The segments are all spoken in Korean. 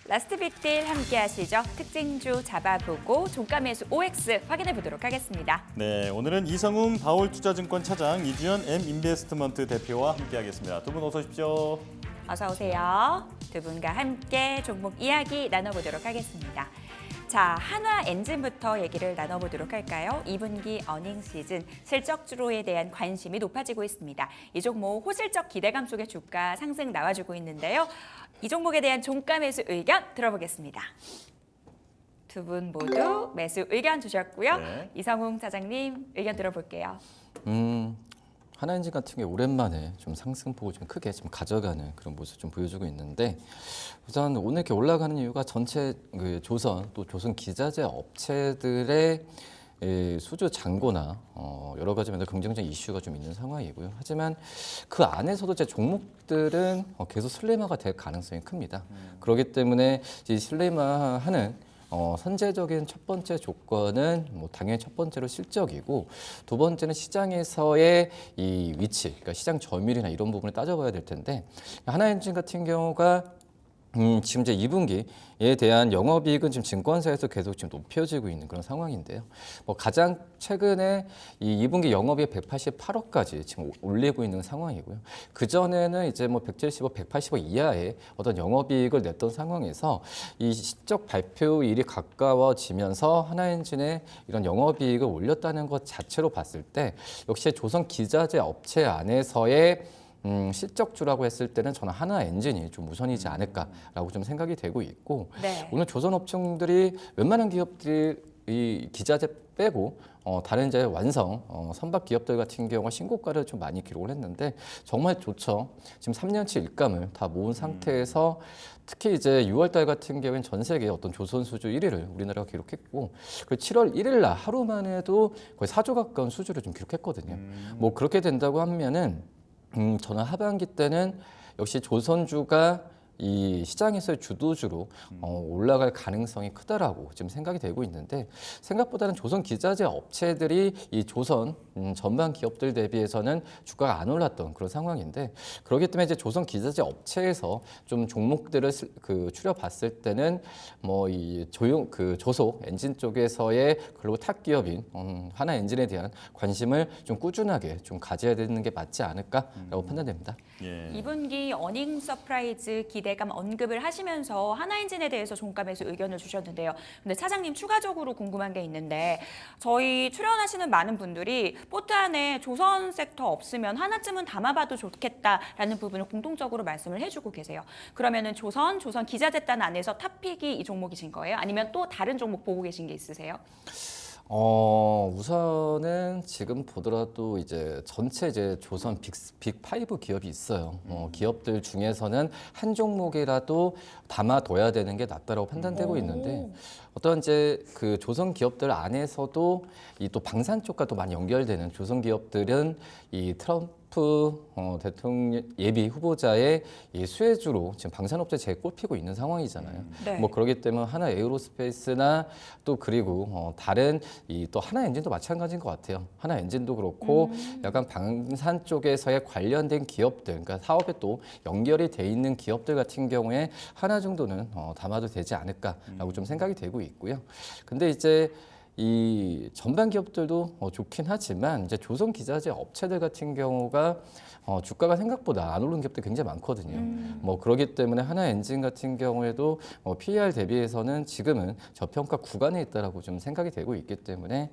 라스트 빅딜 함께 하시죠. 특징주 잡아보고 종가 매수 OX 확인해 보도록 하겠습니다. 네, 오늘은 이성웅 바울투자증권 차장, 이주연 M인베스트먼트 대표와 함께하겠습니다. 두 분 어서 오십시오. 어서 오세요. 두 분과 함께 종목 이야기 나눠보도록 하겠습니다. 자, 한화 엔진부터 얘기를 나눠보도록 할까요? 2분기 어닝 시즌 실적주로에 대한 관심이 높아지고 있습니다. 이 종목 호실적 기대감 속에 주가 상승 나와주고 있는데요. 이 종목에 대한 종가 매수 의견 들어보겠습니다. 두 분 모두 매수 의견 주셨고요. 네. 이성웅 차장님 의견 들어볼게요. 하나엔진 같은 게 오랜만에 좀 상승폭을 좀 크게 좀 가져가는 그런 모습 좀 보여주고 있는데, 우선 오늘 이렇게 올라가는 이유가 전체 그 조선 또 조선 기자재 업체들의 수주 잔고나 여러 가지 면에서 긍정적 이슈가 좀 있는 상황이고요. 하지만 그 안에서도 제 종목들은 계속 슬림화가 될 가능성이 큽니다. 그렇기 때문에 이 슬림화하는 선제적인 첫 번째 조건은 당연히 첫 번째로 실적이고, 두 번째는 시장에서의 이 위치, 그러니까 시장 점유율이나 이런 부분을 따져봐야 될 텐데, 하나엔진 같은 경우가 지금 이제 2분기에 대한 영업이익은 지금 증권사에서 계속 지금 높여지고 있는 그런 상황인데요. 가장 최근에 이 2분기 영업이익 188억까지 지금 올리고 있는 상황이고요. 그 전에는 이제 170억, 180억 이하의 어떤 영업이익을 냈던 상황에서 이 실적 발표일이 가까워지면서 하나엔진의 이런 영업이익을 올렸다는 것 자체로 봤을 때, 역시 조선 기자재 업체 안에서의 실적주라고 했을 때는 저는 하나엔진이 좀 우선이지 않을까라고 좀 생각이 되고 있고, 네. 오늘 조선업종들이 웬만한 기업들이 이 기자재 빼고 다른 이제 완성 선박 기업들 같은 경우가 신고가를 좀 많이 기록을 했는데 정말 좋죠. 지금 3년치 일감을 다 모은 상태에서 특히 이제 6월달 같은 경우에는 전 세계 어떤 조선 수주 1위를 우리나라가 기록했고, 그리고 7월 1일 날 하루만 해도 거의 4조 가까운 수주를 좀 기록했거든요. 그렇게 된다고 하면은 저는 하반기 때는 역시 조선주가 이 시장에서의 주도주로 올라갈 가능성이 크다라고 지금 생각이 되고 있는데, 생각보다는 조선 기자재 업체들이 이 조선 전반 기업들 대비해서는 주가가 안 올랐던 그런 상황인데, 그렇기 때문에 이제 조선 기자재 업체에서 좀 종목들을 추려봤을 때는 이 조속 엔진 쪽에서의 글로벌 탑 기업인 하나 엔진에 대한 관심을 좀 꾸준하게 좀 가져야 되는 게 맞지 않을까라고 판단됩니다. 예. 2분기 어닝 서프라이즈 기대감 언급을 하시면서 하나엔진에 대해서 종가 매수 의견을 주셨는데요. 근데 차장님 추가적으로 궁금한 게 있는데, 저희 출연하시는 많은 분들이 포트 안에 조선 섹터 없으면 하나쯤은 담아봐도 좋겠다라는 부분을 공통적으로 말씀을 해주고 계세요. 그러면은 조선 기자재단 안에서 탑픽이 이 종목이신 거예요? 아니면 또 다른 종목 보고 계신 게 있으세요? 우선은 지금 보더라도 이제 전체 이제 조선 빅5 기업이 있어요. 기업들 중에서는 한 종목이라도 담아둬야 되는 게 낫다라고 판단되고 있는데, 어떤 이제 그 조선 기업들 안에서도 이 또 방산 쪽과 또 많이 연결되는 조선 기업들은 이 트럼프 대통령 예비 후보자의 이 수혜주로 지금 방산업체 제일 꼽히고 있는 상황이잖아요. 네. 그렇기 때문에 하나 에어로스페이스나 또 그리고 다른 이 또 하나 엔진도 마찬가지인 것 같아요. 하나 엔진도 그렇고 약간 방산 쪽에서의 관련된 기업들, 그러니까 사업에 또 연결이 돼 있는 기업들 같은 경우에 하나 정도는 담아도 되지 않을까라고 좀 생각이 되고 있고요. 근데 이제 이 전반 기업들도 좋긴 하지만 이제 조선 기자재 업체들 같은 경우가 주가가 생각보다 안 오른 기업들이 굉장히 많거든요. 그렇기 때문에 하나 엔진 같은 경우에도 PER 대비해서는 지금은 저평가 구간에 있다라고 좀 생각이 되고 있기 때문에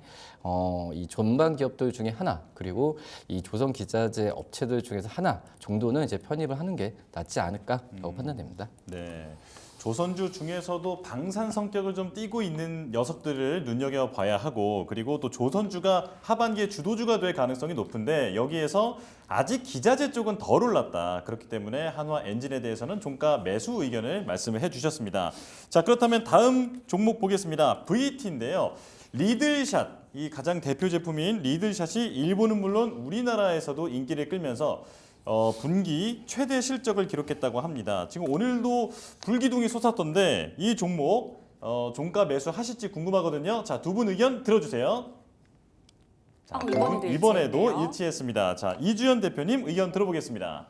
이 전반 기업들 중에 하나, 그리고 이 조선 기자재 업체들 중에서 하나 정도는 이제 편입을 하는 게 낫지 않을까라고 판단됩니다. 네. 조선주 중에서도 방산 성격을 좀 띠고 있는 녀석들을 눈여겨봐야 하고, 그리고 또 조선주가 하반기에 주도주가 될 가능성이 높은데, 여기에서 아직 기자재 쪽은 덜 올랐다. 그렇기 때문에 한화 엔진에 대해서는 종가 매수 의견을 말씀을 해주셨습니다. 자, 그렇다면 다음 종목 보겠습니다. VT인데요. 리들샷, 이 가장 대표 제품인 리들샷이 일본은 물론 우리나라에서도 인기를 끌면서 분기 최대 실적을 기록했다고 합니다. 지금 오늘도 불기둥이 솟았던데 이 종목 종가 매수 하실지 궁금하거든요. 자, 두 분 의견 들어주세요. 자, 이번에도 이번에도 일치했네요. 일치했습니다. 자, 이주연 대표님 의견 들어보겠습니다.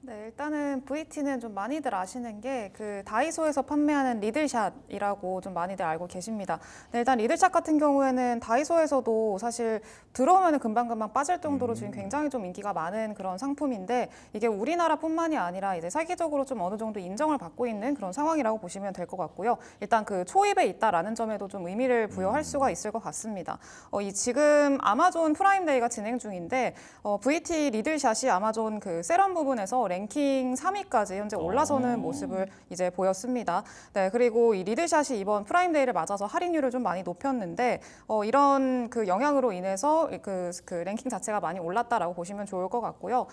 네, 일단은 VT는 좀 많이들 아시는 게 그 다이소에서 판매하는 리들샷이라고 좀 많이들 알고 계십니다. 네, 일단 리들샷 같은 경우에는 다이소에서도 사실 들어오면 금방금방 빠질 정도로 지금 굉장히 좀 인기가 많은 그런 상품인데 이게 우리나라뿐만이 아니라 이제 세계적으로 좀 어느 정도 인정을 받고 있는 그런 상황이라고 보시면 될 것 같고요. 일단 그 초입에 있다라는 점에도 좀 의미를 부여할 수가 있을 것 같습니다. 이 지금 아마존 프라임데이가 진행 중인데 VT 리들샷이 아마존 그 세럼 부분에서 랭킹 3위까지 현재 올라서는 모습을 이제 보였습니다. 네, 그리고 이 리들샷이 이번 프라임데이를 맞아서 할인율을 좀 많이 높였는데 이런 그 영향으로 인해서 그 랭킹 자체가 많이 올랐다라고 보시면 좋을 것 같고요.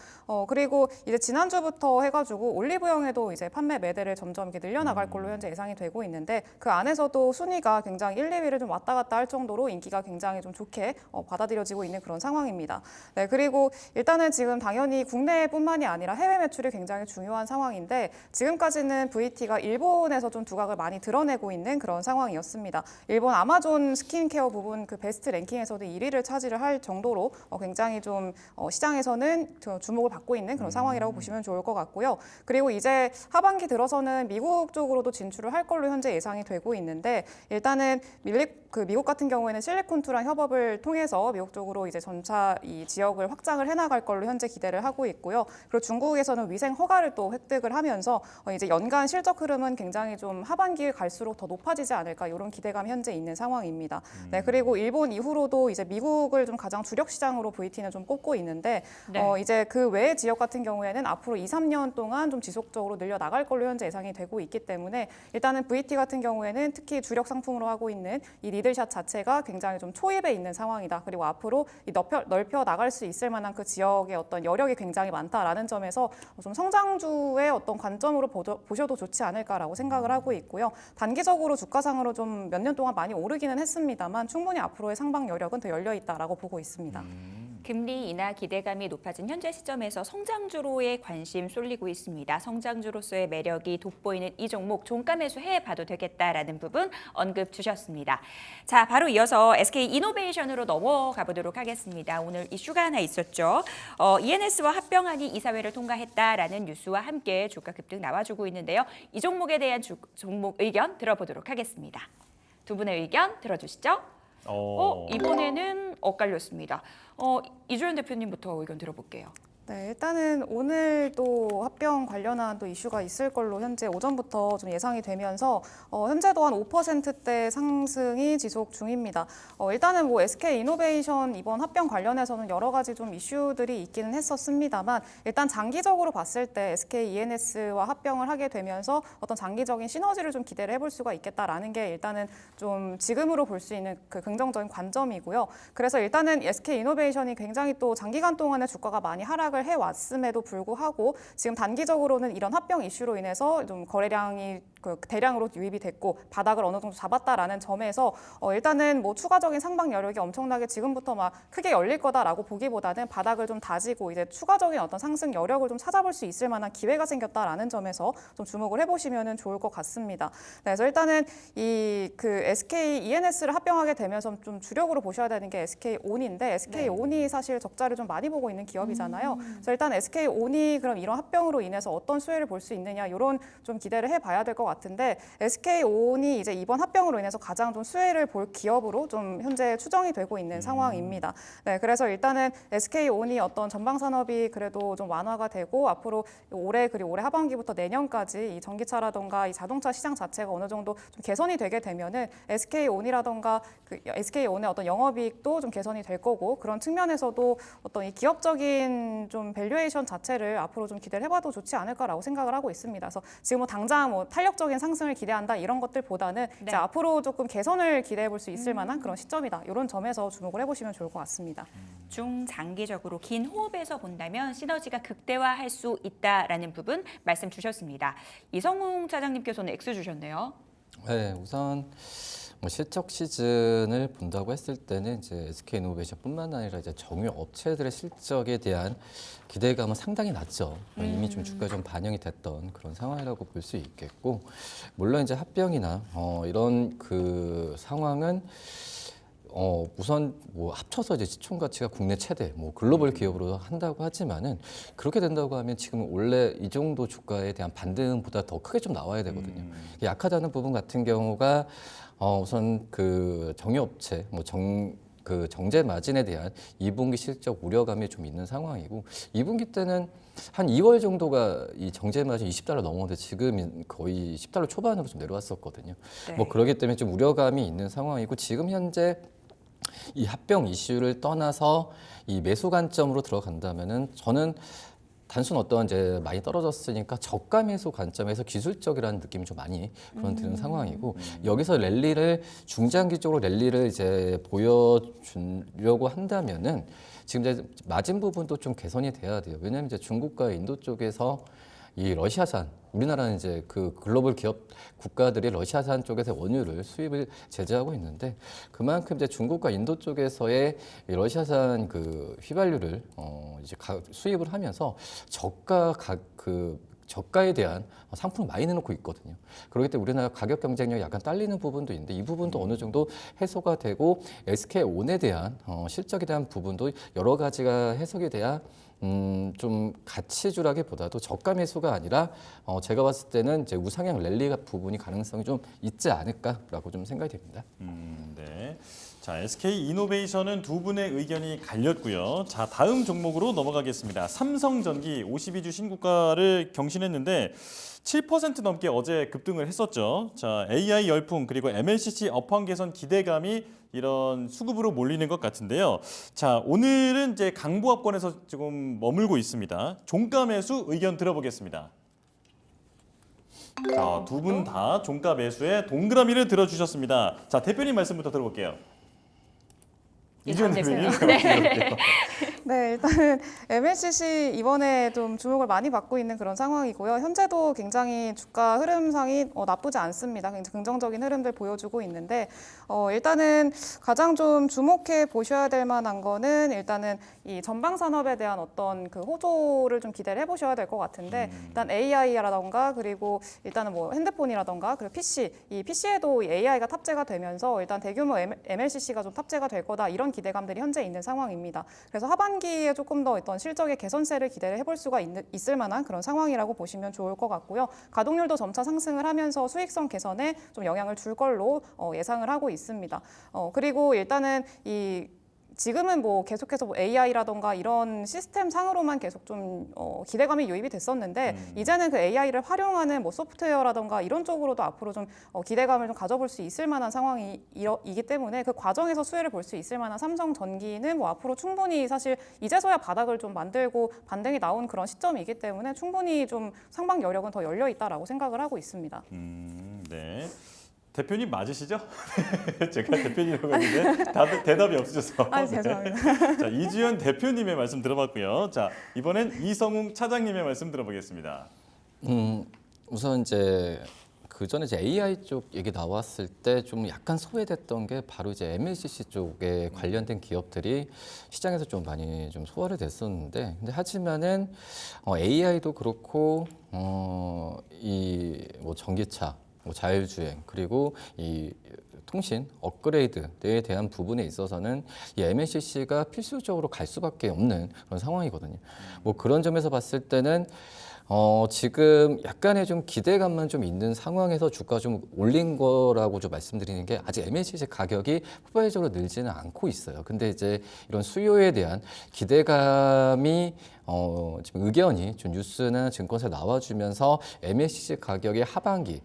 그리고 이제 지난주부터 해가지고 올리브영에도 이제 판매 매대를 점점 이렇게 늘려나갈 걸로 현재 예상이 되고 있는데 그 안에서도 순위가 굉장히 1, 2위를 좀 왔다 갔다 할 정도로 인기가 굉장히 좀 좋게 받아들여지고 있는 그런 상황입니다. 네, 그리고 일단은 지금 당연히 국내뿐만이 아니라 해외 매출이 굉장히 중요한 상황인데 지금까지는 VT가 일본에서 좀 두각을 많이 드러내고 있는 그런 상황이었습니다. 일본 아마존 스킨케어 부분 그 베스트 랭킹에서도 1위를 차지를 할 정도로 굉장히 좀 시장에서는 주목을 받고 있는 그런 상황이라고 보시면 좋을 것 같고요. 그리고 이제 하반기 들어서는 미국 쪽으로도 진출을 할 걸로 현재 예상이 되고 있는데 일단은 미국 같은 경우에는 실리콘투랑 협업을 통해서 미국 쪽으로 이제 전차 이 지역을 확장을 해나갈 걸로 현재 기대를 하고 있고요. 그리고 중국에서는 위생 허가를 또 획득을 하면서 이제 연간 실적 흐름은 굉장히 좀 하반기에 갈수록 더 높아지지 않을까 이런 기대감이 현재 있는 상황입니다. 네, 그리고 일본 이후로도 이제 미국을 좀 가장 주력 시장으로 VT는 좀 꼽고 있는데 네. 이제 그 외의 지역 같은 경우에는 앞으로 2, 3년 동안 좀 지속적으로 늘려 나갈 걸로 현재 예상이 되고 있기 때문에 일단은 VT 같은 경우에는 특히 주력 상품으로 하고 있는 이 리들샷 자체가 굉장히 좀 초입에 있는 상황이다. 그리고 앞으로 넓혀 나갈 수 있을 만한 그 지역의 어떤 여력이 굉장히 많다라는 점에서 좀 성장주의 어떤 관점으로 보셔도 좋지 않을까라고 생각을 하고 있고요. 단기적으로 주가상으로 좀 몇 년 동안 많이 오르기는 했습니다만 충분히 앞으로의 상방 여력은 더 열려 있다라고 보고 있습니다. 금리 인하 기대감이 높아진 현재 시점에서 성장주로의 관심 쏠리고 있습니다. 성장주로서의 매력이 돋보이는 이 종목 종가 매수해 봐도 되겠다라는 부분 언급 주셨습니다. 자, 바로 이어서 SK 이노베이션으로 넘어가 보도록 하겠습니다. 오늘 이슈가 하나 있었죠. ENS와 합병안이 이사회를 통과했다라는 뉴스와 함께 주가 급등 나와주고 있는데요. 이 종목에 대한 종목 의견 들어보도록 하겠습니다. 두 분의 의견 들어주시죠. 이번에는 엇갈렸습니다. 이주연 대표님부터 의견 들어볼게요. 네, 일단은 오늘 또 합병 관련한 또 이슈가 있을 걸로 현재 오전부터 좀 예상이 되면서 현재도 한 5%대 상승이 지속 중입니다. 일단은 뭐 SK 이노베이션 이번 합병 관련해서는 여러 가지 좀 이슈들이 있기는 했었습니다만 일단 장기적으로 봤을 때 SK ENS와 합병을 하게 되면서 어떤 장기적인 시너지를 좀 기대를 해볼 수가 있겠다라는 게 일단은 좀 지금으로 볼 수 있는 그 긍정적인 관점이고요. 그래서 일단은 SK 이노베이션이 굉장히 또 장기간 동안에 주가가 많이 하락을 해왔음에도 불구하고 지금 단기적으로는 이런 합병 이슈로 인해서 좀 거래량이 대량으로 유입이 됐고 바닥을 어느 정도 잡았다라는 점에서 일단은 뭐 추가적인 상방 여력이 엄청나게 지금부터 막 크게 열릴 거다라고 보기보다는 바닥을 좀 다지고 이제 추가적인 어떤 상승 여력을 좀 찾아볼 수 있을 만한 기회가 생겼다라는 점에서 좀 주목을 해보시면 좋을 것 같습니다. 네, 그래서 일단은 이 그 SK ENS를 합병하게 되면서 좀 주력으로 보셔야 되는 게 SK 온인데 SK 온이 사실 적자를 좀 많이 보고 있는 기업이잖아요. 그래서 일단 SK 온이 그럼 이런 합병으로 인해서 어떤 수혜를 볼 수 있느냐 이런 좀 기대를 해봐야 될 것 같은데 SK 온이 이제 이번 합병으로 인해서 가장 좀 수혜를 볼 기업으로 좀 현재 추정이 되고 있는 상황입니다. 네, 그래서 일단은 SK 온이 어떤 전방 산업이 그래도 좀 완화가 되고 앞으로 올해 그리고 올해 하반기부터 내년까지 이 전기차라던가 이 자동차 시장 자체가 어느 정도 좀 개선이 되게 되면은 SK 온이라던가 그 SK 온의 어떤 영업이익도 좀 개선이 될 거고 그런 측면에서도 어떤 이 기업적인 좀 밸류에이션 자체를 앞으로 좀 기대를 해봐도 좋지 않을까라고 생각을 하고 있습니다. 그래서 지금 뭐 당장 뭐 탄력적인 상승을 기대한다 이런 것들보다는 이제 앞으로 조금 개선을 기대해 볼 수 있을 만한 그런 시점이다. 이런 점에서 주목을 해보시면 좋을 것 같습니다. 중장기적으로 긴 호흡에서 본다면 시너지가 극대화할 수 있다라는 부분 말씀 주셨습니다. 이성웅 차장님께서는 X 주셨네요. 네, 우선 뭐 실적 시즌을 본다고 했을 때는 이제 SK 이노베이션뿐만 아니라 이제 정유 업체들의 실적에 대한 기대감은 상당히 낮죠. 이미 좀 주가에 좀 반영이 됐던 그런 상황이라고 볼 수 있겠고, 물론 이제 합병이나 이런 그 상황은 우선 뭐 합쳐서 이제 시총 가치가 국내 최대 뭐 글로벌 기업으로 한다고 하지만은 그렇게 된다고 하면 지금 원래 이 정도 주가에 대한 반등보다 더 크게 좀 나와야 되거든요. 약하다는 부분 같은 경우가 우선 그 정유업체 그 정제 마진에 대한 2분기 실적 우려감이 좀 있는 상황이고 2분기 때는 한 2월 정도가 이 정제 마진 $20 넘었는데 지금 거의 $10 초반으로 좀 내려왔었거든요. 네. 뭐 그렇기 때문에 좀 우려감이 있는 상황이고 지금 현재 이 합병 이슈를 떠나서 이 매수 관점으로 들어간다면은 저는 단순 어떤 이제 많이 떨어졌으니까 저가 매수 관점에서 기술적이라는 느낌이 좀 많이 그런 드는 상황이고 여기서 랠리를 중장기적으로 랠리를 이제 보여주려고 한다면은 지금 이제 마진 부분도 좀 개선이 돼야 돼요. 왜냐하면 이제 중국과 인도 쪽에서 이 러시아산 우리나라는 이제 그 글로벌 기업 국가들이 러시아산 쪽에서 원유를 수입을 제재하고 있는데 그만큼 이제 중국과 인도 쪽에서의 이 러시아산 그 휘발유를 이제 수입을 하면서 저가에 대한 상품을 많이 내놓고 있거든요. 그렇기 때문에 우리나라 가격 경쟁력이 약간 딸리는 부분도 있는데 이 부분도 어느 정도 해소가 되고 SK온에 대한 실적에 대한 부분도 여러 가지가 해석이 돼야 좀 가치주라기보다도 저가 매수가 아니라 제가 봤을 때는 이제 우상향 랠리 부분이 가능성이 좀 있지 않을까라고 좀 생각이 됩니다. 네. 자, SK 이노베이션은 두 분의 의견이 갈렸고요. 자, 다음 종목으로 넘어가겠습니다. 삼성전기 52주 신고가를 경신했는데 7% 넘게 어제 급등을 했었죠. 자, AI 열풍 그리고 MLCC 업황 개선 기대감이 이런 수급으로 몰리는 것 같은데요. 자, 오늘은 이제 강보합권에서 지금 머물고 있습니다. 종가 매수 의견 들어보겠습니다. 자, 두 분 다 종가 매수에 동그라미를 들어주셨습니다. 자, 대표님 말씀부터 들어볼게요. 이지원 대표님 들어볼게요. 네, 일단은 MLCC 이번에 좀 주목을 많이 받고 있는 그런 상황이고요. 현재도 굉장히 주가 흐름상이 나쁘지 않습니다. 굉장히 긍정적인 흐름들 보여주고 있는데 일단은 가장 좀 주목해 보셔야 될 만한 거는 일단은 이 전방 산업에 대한 어떤 그 호조를 좀 기대를 해보셔야 될 것 같은데 일단 AI라던가 그리고 일단은 뭐 핸드폰이라던가 그리고 PC, 이 PC에도 AI가 탑재가 되면서 일단 대규모 MLCC가 좀 탑재가 될 거다 이런 기대감들이 현재 있는 상황입니다. 그래서 하반기에 조금 더 어떤 실적의 개선세를 기대를 해볼 수가 있을 만한 그런 상황이라고 보시면 좋을 것 같고요. 가동률도 점차 상승을 하면서 수익성 개선에 좀 영향을 줄 걸로 예상을 하고 있습니다. 그리고 일단은 지금은 뭐 계속해서 뭐 AI라던가 이런 시스템 상으로만 계속 좀 기대감이 유입이 됐었는데 이제는 그 AI를 활용하는 뭐 소프트웨어라던가 이런 쪽으로도 앞으로 좀 기대감을 좀 가져볼 수 있을 만한 상황이기 때문에 그 과정에서 수혜를 볼 수 있을 만한 삼성전기는 뭐 앞으로 충분히 사실 이제서야 바닥을 좀 만들고 반등이 나온 그런 시점이기 때문에 충분히 좀 상방 여력은 더 열려 있다라고 생각을 하고 있습니다. 네. 대표님 맞으시죠? 제가 대표님이라고 했는데 다들 대답이 없으셔서. 아, 죄송합니다. 자, 이지연 대표님의 말씀 들어봤고요. 자, 이번엔 이성웅 차장님의 말씀 들어보겠습니다. 우선 이제 그 전에 이제 AI 쪽 얘기 나왔을 때 좀 약간 소외됐던 게 바로 이제 MLCC 쪽에 관련된 기업들이 시장에서 좀 많이 좀 소화를 됐었는데, 근데 하지만은 AI도 그렇고 이 뭐 전기차, 뭐 자율주행 그리고 이 통신 업그레이드에 대한 부분에 있어서는 이 MLCC가 필수적으로 갈 수밖에 없는 그런 상황이거든요. 뭐 그런 점에서 봤을 때는 지금 약간의 좀 기대감만 좀 있는 상황에서 주가 좀 올린 거라고 좀 말씀드리는 게 아직 MLCC 가격이 폭발적으로 늘지는 않고 있어요. 근데 이제 이런 수요에 대한 기대감이 지금 의견이 좀 뉴스나 증권사에 나와주면서 MLCC 가격의 하반기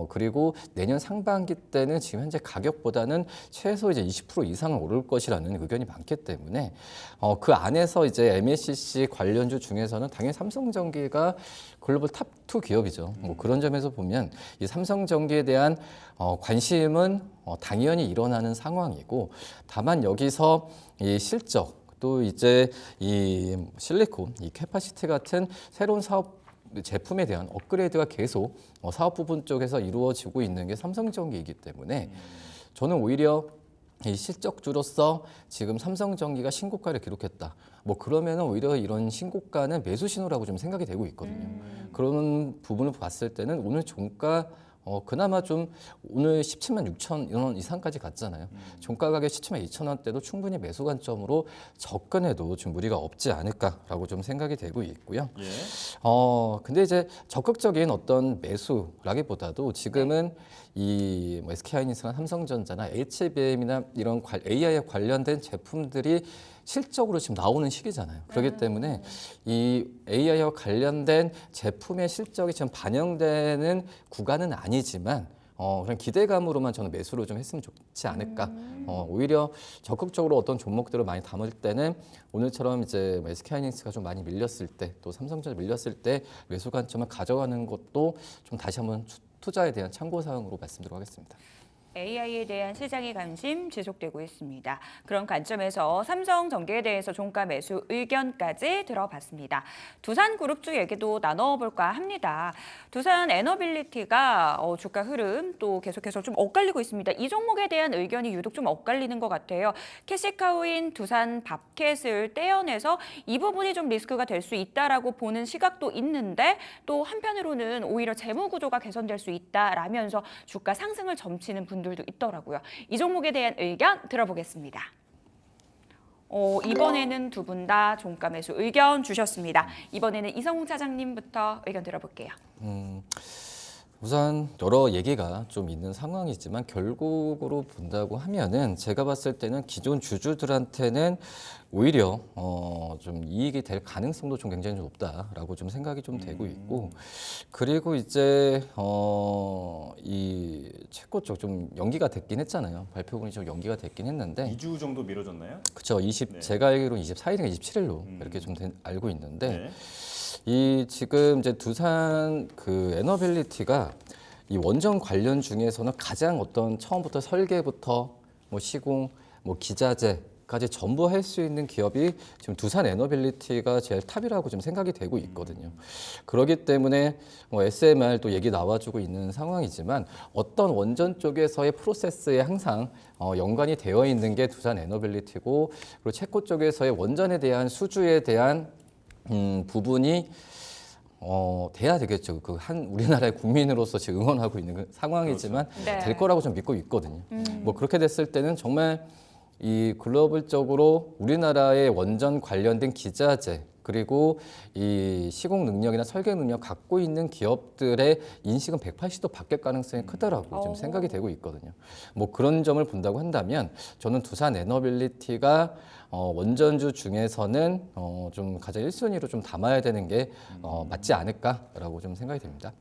그리고 내년 상반기 때는 지금 현재 가격보다는 최소 이제 20% 이상은 오를 것이라는 의견이 많기 때문에 그 안에서 이제 MLCC 관련주 중에서는 당연히 삼성전기가 글로벌 탑2 기업이죠. 뭐 그런 점에서 보면 이 삼성전기에 대한 관심은 당연히 일어나는 상황이고, 다만 여기서 이 실적 또 이제 이 실리콘, 이 캐파시티 같은 새로운 사업 제품에 대한 업그레이드가 계속 사업 부분 쪽에서 이루어지고 있는 게 삼성전기이기 때문에 저는 오히려 이 실적주로서 지금 삼성전기가 신고가를 기록했다. 뭐 그러면은 오히려 이런 신고가는 매수 신호라고 좀 생각이 되고 있거든요. 그런 부분을 봤을 때는 오늘 종가 그나마 좀 오늘 17만 6천 원 이상까지 갔잖아요. 종가 가격 17만 2천 원대도 충분히 매수 관점으로 접근해도 좀 무리가 없지 않을까라고 좀 생각이 되고 있고요. 예. 근데 이제 적극적인 어떤 매수라기보다도 지금은 이 SK하이닉스나 삼성전자나 HBM이나 이런 AI에 관련된 제품들이 실적으로 지금 나오는 시기잖아요. 그렇기 때문에 이 AI와 관련된 제품의 실적이 지금 반영되는 구간은 아니지만 그냥 기대감으로만 저는 매수를 좀 했으면 좋지 않을까. 오히려 적극적으로 어떤 종목들을 많이 담을 때는 오늘처럼 이제 SK하이닉스가 좀 많이 밀렸을 때, 또 삼성전자 밀렸을 때 매수 관점을 가져가는 것도 좀 다시 한번 투자에 대한 참고 사항으로 말씀드리도록 하겠습니다. AI에 대한 시장의 관심 지속되고 있습니다. 그런 관점에서 삼성전기에 대해서 종가 매수 의견까지 들어봤습니다. 두산그룹주 얘기도 나눠볼까 합니다. 두산 에너빌리티가 주가 흐름 또 계속해서 좀 엇갈리고 있습니다. 이 종목에 대한 의견이 유독 좀 엇갈리는 것 같아요. 캐시카우인 두산 밥켓을 떼어내서 이 부분이 좀 리스크가 될 수 있다라고 보는 시각도 있는데 또 한편으로는 오히려 재무 구조가 개선될 수 있다라면서 주가 상승을 점치는 분들도 있더라고요. 이 종목에 대한 의견 들어보겠습니다. 이번에는 두 분 다 종가 매수 의견 주셨습니다. 이번에는 이성웅 차장님부터 의견 들어볼게요. 우선 여러 얘기가 좀 있는 상황이지만 결국으로 본다고 하면은 제가 봤을 때는 기존 주주들한테는 오히려 좀 이익이 될 가능성도 좀 굉장히 좀 높다라고 좀 생각이 좀 되고 있고, 그리고 이제 이 채권 쪽 좀 연기가 됐긴 했잖아요. 발표분이 좀 연기가 됐긴 했는데 2주 정도 미뤄졌나요? 그렇죠. 네. 제가 알기로는 24일인가 27일로 이렇게 좀 알고 있는데 네. 이 지금 이제 두산 그 에너빌리티가 이 원전 관련 중에서는 가장 어떤 처음부터 설계부터 뭐 시공, 뭐 기자재까지 전부 할 수 있는 기업이 지금 두산 에너빌리티가 제일 탑이라고 좀 생각이 되고 있거든요. 그렇기 때문에 뭐 SMR도 얘기 나와주고 있는 상황이지만 어떤 원전 쪽에서의 프로세스에 항상 연관이 되어 있는 게 두산 에너빌리티고, 그리고 체코 쪽에서의 원전에 대한 수주에 대한 부분이 돼야 되겠죠. 그 한 우리나라의 국민으로서 지금 응원하고 있는 그 상황이지만 네. 될 거라고 좀 믿고 있거든요. 뭐 그렇게 됐을 때는 정말 이 글로벌적으로 우리나라의 원전 관련된 기자재 그리고 이 시공 능력이나 설계 능력 갖고 있는 기업들의 인식은 180도 바뀔 가능성이 크다라고 좀 생각이 되고 있거든요. 뭐 그런 점을 본다고 한다면 저는 두산 에너빌리티가 원전주 중에서는 좀 가장 1순위로 좀 담아야 되는 게 맞지 않을까라고 좀 생각이 됩니다.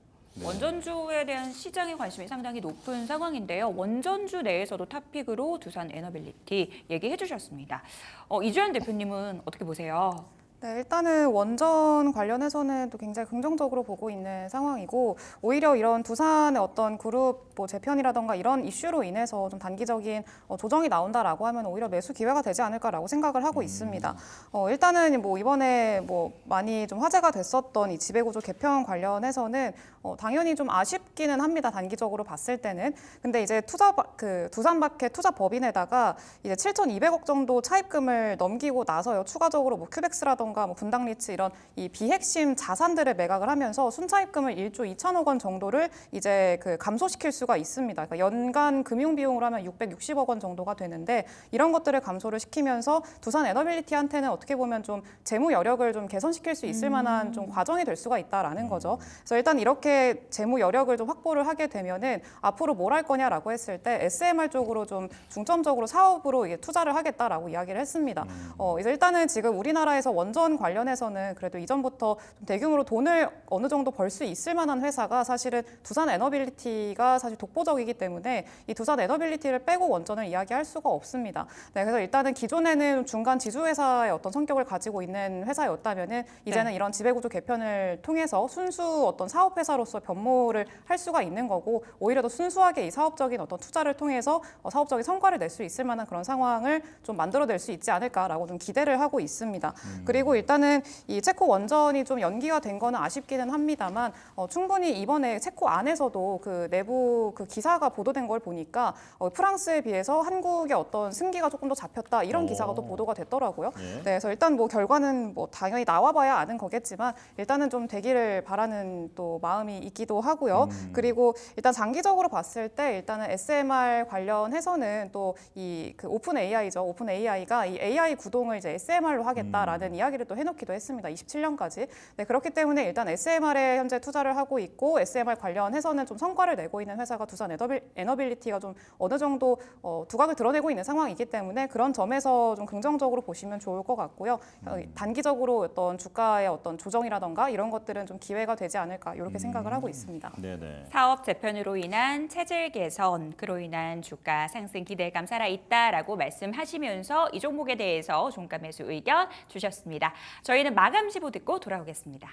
원전주에 대한 시장의 관심이 상당히 높은 상황인데요. 원전주 내에서도 탑픽으로 두산 에너빌리티 얘기해 주셨습니다. 이주연 대표님은 어떻게 보세요? 네, 일단은 원전 관련해서는 또 굉장히 긍정적으로 보고 있는 상황이고, 오히려 이런 두산의 어떤 그룹 뭐 재편이라던가 이런 이슈로 인해서 좀 단기적인 조정이 나온다라고 하면 오히려 매수 기회가 되지 않을까라고 생각을 하고 있습니다. 일단은 뭐 이번에 뭐 많이 좀 화제가 됐었던 이 지배구조 개편 관련해서는 당연히 좀 아쉽기는 합니다. 단기적으로 봤을 때는. 근데 이제 두산마켓 투자법인에다가 이제 7,200억 정도 차입금을 넘기고 나서요. 추가적으로 뭐 큐벡스라던가 뭐 분당리츠 이런 이 비핵심 자산들을 매각을 하면서 순차입금을 1조 2천억 원 정도를 이제 감소시킬 수가 있습니다. 그러니까 연간 금융 비용으로 하면 660억 원 정도가 되는데, 이런 것들을 감소를 시키면서 두산 에너빌리티한테는 어떻게 보면 좀 재무 여력을 좀 개선시킬 수 있을 만한 좀 과정이 될 수가 있다라는 거죠. 그래서 일단 이렇게 재무 여력을 좀 확보를 하게 되면은 앞으로 뭘 할 거냐라고 했을 때 SMR 쪽으로 좀 중점적으로 사업으로 이게 투자를 하겠다라고 이야기를 했습니다. 이제 일단은 지금 우리나라에서 원전 관련해서는 그래도 이전부터 좀 대규모로 돈을 어느 정도 벌 수 있을 만한 회사가 사실은 두산 에너빌리티가 사실 독보적이기 때문에 이 두산 에너빌리티를 빼고 원전을 이야기할 수가 없습니다. 네, 그래서 일단은 기존에는 중간 지주회사의 어떤 성격을 가지고 있는 회사였다면은 이제는 이런 지배구조 개편을 통해서 순수 어떤 사업회사로서 변모를 할 수가 있는 거고, 오히려 더 순수하게 이 사업적인 어떤 투자를 통해서 사업적인 성과를 낼 수 있을 만한 그런 상황을 좀 만들어낼 수 있지 않을까라고 좀 기대를 하고 있습니다. 그리고 그리고 일단은 이 체코 원전이 좀 연기가 된 거는 아쉽기는 합니다만 충분히 이번에 체코 안에서도 그 내부 그 기사가 보도된 걸 보니까 프랑스에 비해서 한국의 어떤 승기가 조금 더 잡혔다 이런 기사가 또 보도가 됐더라고요. 예. 네, 그래서 일단 뭐 결과는 뭐 당연히 나와봐야 아는 거겠지만 일단은 좀 되기를 바라는 또 마음이 있기도 하고요. 그리고 일단 장기적으로 봤을 때 일단은 SMR 관련해서는 또 이 그 오픈 AI죠. 오픈 AI가 이 AI 구동을 이제 SMR로 하겠다라는 이야기를 또 해놓기도 했습니다. 27년까지. 네, 그렇기 때문에 일단 SMR에 현재 투자를 하고 있고 SMR 관련해서는 좀 성과를 내고 있는 회사가 두산 에너빌리티가 좀 어느 정도 두각을 드러내고 있는 상황이기 때문에 그런 점에서 좀 긍정적으로 보시면 좋을 것 같고요. 단기적으로 어떤 주가의 어떤 조정이라던가 이런 것들은 좀 기회가 되지 않을까 이렇게 생각을 하고 있습니다. 네네. 사업 재편으로 인한 체질 개선, 그로 인한 주가 상승 기대감 살아있다라고 말씀하시면서 이 종목에 대해서 종가 매수 의견 주셨습니다. 저희는 마감 시보 듣고 돌아오겠습니다.